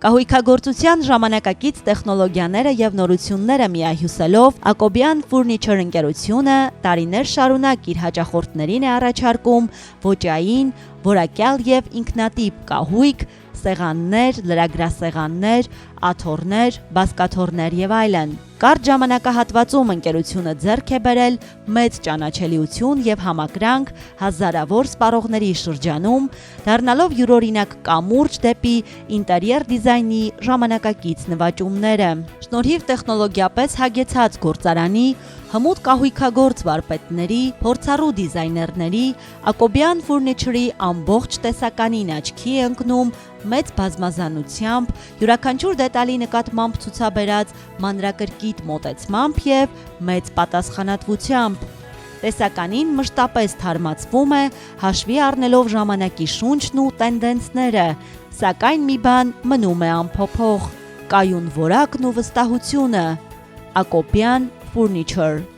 Կահույքագործության ժամանակակից տեխնոլոգիաները եւ նորությունները միահյուսելով Ակոբյան Furniture ընկերությունը տարիներ շարունակ իր հաճախորդներին է առաջարկում ոճային, որակյալ եւ ինքնատիպ կահույք, սեղաններ, լրագրասեղաններ, աթոռներ, բազկաթոռներ եւ այլն։ Կարճ ժամանակահատվածում ընկերությունը ձեռք է բերել մեծ ճանաչելիություն եւ համակրանք հազարավոր սպառողների շրջանում, դառնալով յուրօրինակ կամուրջ դեպի ինտերիեր դիզայնի ժամանակակից նվաճումները։ Շնորհիվ տեխնոլոգիապես հագեցած գործարանի, հմուտ կահույքագործ վարպետների, փորձառու դիզայներների, Ակոբյան Furniture-ի ամբողջ տեսականին աչքի է ընկնում մեծ բազմազանությամբ, յուրաքանչյուր դետալի նկատմամբ ցուցաբերած մանրակրկիտ մոտեցմամբ եւ մեծ պատասխանատվությամբ։ Տեսականին մշտապես թարմացվում է, հաշվի առնելով ժամանակի շունչն ու տենդենսները, սակայն մի բան մնում է անփոփոխ՝ կայուն որակն ու վստահությունը։ Ակոբյան Furniture